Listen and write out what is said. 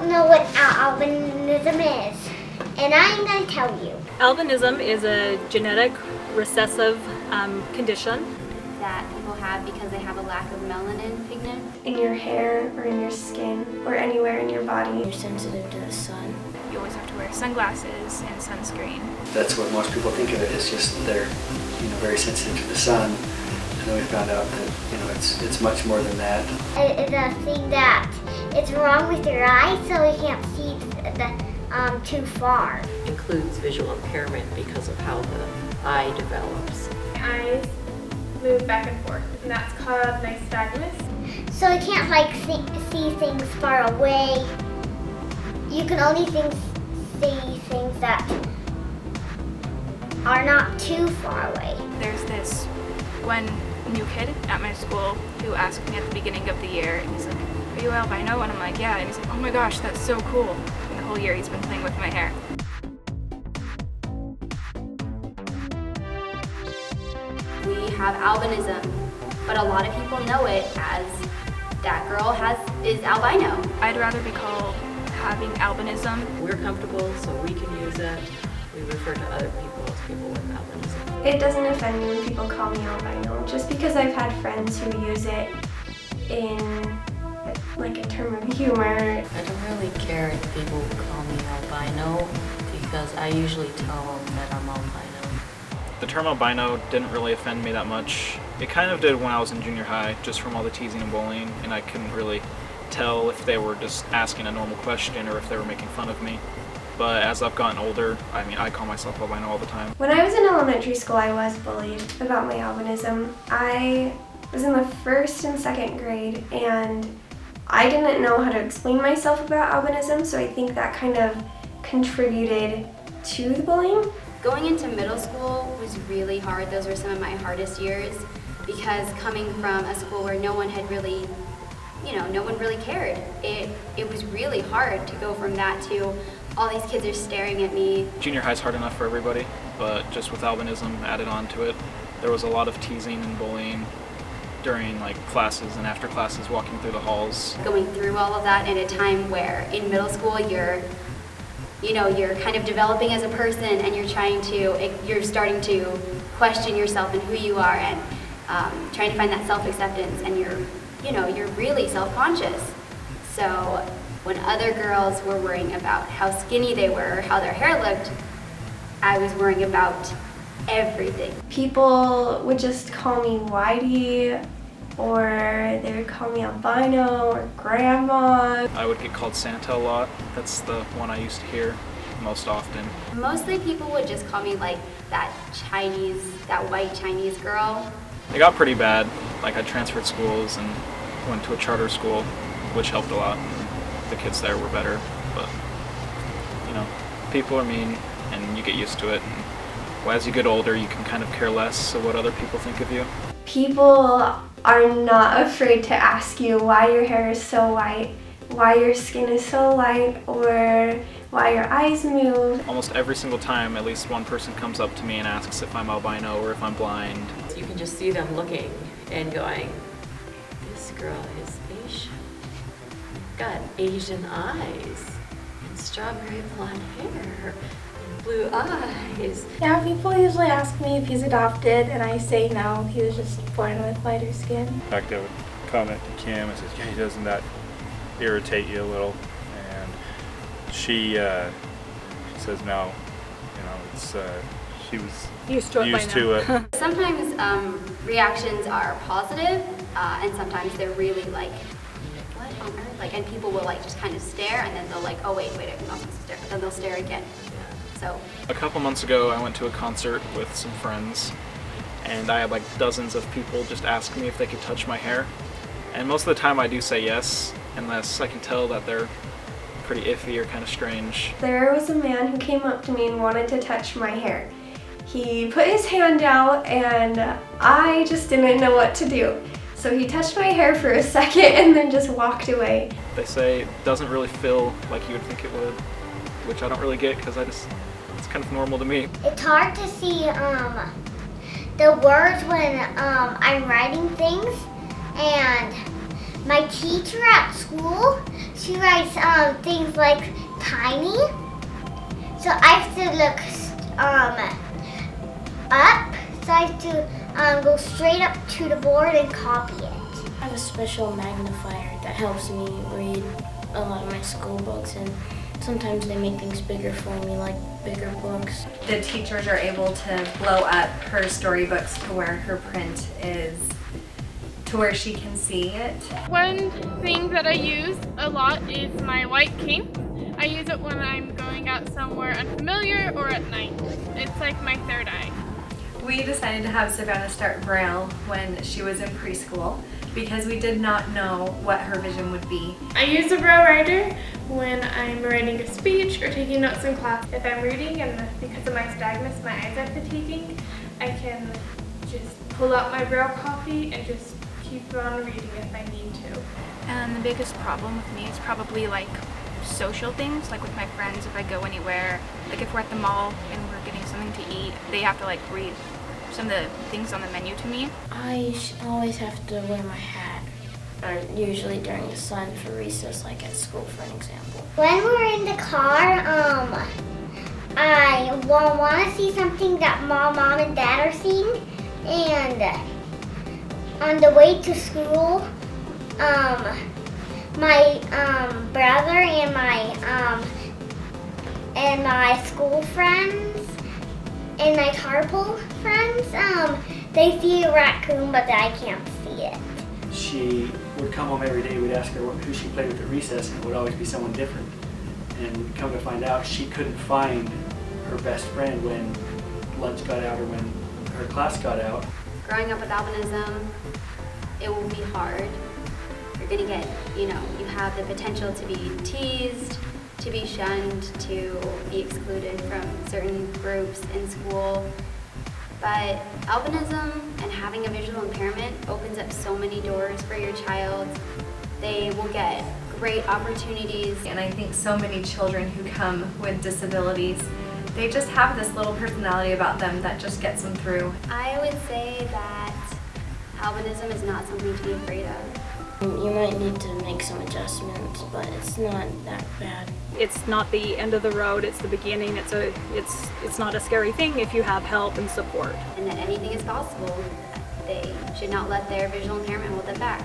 don't know what albinism is, and I'm going to tell you. Albinism is a genetic recessive condition that people have because they have a lack of melanin pigment. In your hair or in your skin or anywhere in your body. You're sensitive to the sun. You always have to wear sunglasses and sunscreen. That's what most people think of it. It's just they're very sensitive to the sun. And then we found out that it's much more than that. It's a thing that it's wrong with your eyes, so you can't see too far. It includes visual impairment because of how the eye develops. My eyes move back and forth, and that's called nystagmus. So you can't see things far away. You can only see things that are not too far away. There's this one new kid at my school who asked me at the beginning of the year, and he's like, "Are you albino?" And I'm like, "Yeah." And he's like, "Oh my gosh, that's so cool." And the whole year he's been playing with my hair. We have albinism, but a lot of people know it as that girl is albino. I'd rather be called having albinism. We're comfortable, so we can use it. We refer to other people as people with albinism. It doesn't offend me when people call me albino, just because I've had friends who use it in like a term of humor. I don't really care if people call me albino because I usually tell them that I'm albino. The term albino didn't really offend me that much. It kind of did when I was in junior high, just from all the teasing and bullying, and I couldn't really tell if they were just asking a normal question or if they were making fun of me. But as I've gotten older, I call myself albino all the time. When I was in elementary school, I was bullied about my albinism. I was in the 1st and 2nd grade, and I didn't know how to explain myself about albinism, so I think that kind of contributed to the bullying. Going into middle school was really hard. Those were some of my hardest years because coming from a school where no one had really, no one really cared. It was really hard to go from that to all these kids are staring at me. Junior high's hard enough for everybody, but just with albinism added on to it, there was a lot of teasing and bullying during classes and after classes, walking through the halls. Going through all of that at a time where in middle school you're kind of developing as a person and you're starting to question yourself and who you are and trying to find that self-acceptance, and you're really self-conscious. So when other girls were worrying about how skinny they were, how their hair looked, I was worrying about everything. People would just call me Whitey, or they would call me albino or grandma. I would get called Santa a lot. That's the one I used to hear most often. Mostly people would just call me that white Chinese girl. It got pretty bad. I transferred schools and went to a charter school, which helped a lot. The kids there were better, but people are mean and you get used to it. And as you get older, you can kind of care less of what other people think of you. People are not afraid to ask you why your hair is so white, why your skin is so light, or why your eyes move. Almost every single time, at least one person comes up to me and asks if I'm albino or if I'm blind. You can just see them looking and going, this girl is Asian. Got Asian eyes and strawberry blonde hair and blue eyes. Yeah, people usually ask me if he's adopted, and I say no, he was just born with lighter skin. In fact, I would comment to Kim and says, "Yeah, doesn't that irritate you a little?" And she says, "No, it's she was used to it." Sometimes reactions are positive, and sometimes they're really what on earth? And people will just kind of stare, and then they'll oh wait, I'm not supposed to stare, but then they'll stare again. So a couple months ago, I went to a concert with some friends, and I had dozens of people just ask me if they could touch my hair, and most of the time I do say yes, unless I can tell that they're pretty iffy or kind of strange. There was a man who came up to me and wanted to touch my hair. He put his hand out and I just didn't know what to do. So he touched my hair for a second and then just walked away. They say it doesn't really feel like you would think it would, which I don't really get because it's kind of normal to me. It's hard to see the words when I'm writing things, and my teacher at school, she writes things like tiny. So I have to look up. So I have to go straight up to the board and copy it. I have a special magnifier that helps me read a lot of my school books, and sometimes they make things bigger for me, like bigger books. The teachers are able to blow up her storybooks to where her print is, to where she can see it. One thing that I use a lot is my white cane. I use it when I'm going out somewhere unfamiliar or at night. It's like my third eye. We decided to have Savannah start Braille when she was in preschool because we did not know what her vision would be. I use a Braille writer when I'm writing a speech or taking notes in class. If I'm reading and because of my nystagmus, my eyes are fatiguing, I can just pull out my Braille copy and just keep on reading if I need to. And the biggest problem with me is probably like social things, like with my friends. If I go anywhere, like if we're at the mall and we're getting something to eat, they have to like read some of the things on the menu to me. I always have to wear my hat, usually during the sun for recess, like at school, for an example. When we're in the car, I want to see something that mom and dad are seeing, and on the way to school, my brother and my school friends and my carpool friends, they see a raccoon, but I can't see it. She would come home every day. We'd ask her who she played with at recess, and it would always be someone different. And come to find out, she couldn't find her best friend when lunch got out or when her class got out. Growing up with albinism, it will be hard. You're gonna get, you have the potential to be teased, to be shunned, to be excluded from certain groups in school. But albinism and having a visual impairment opens up so many doors for your child. They will get great opportunities. And I think so many children who come with disabilities, they just have this little personality about them that just gets them through. I would say that albinism is not something to be afraid of. You might need to make some adjustments, but it's not that bad. It's not the end of the road, it's the beginning. It's not a scary thing if you have help and support. And that anything is possible. They should not let their visual impairment hold them back.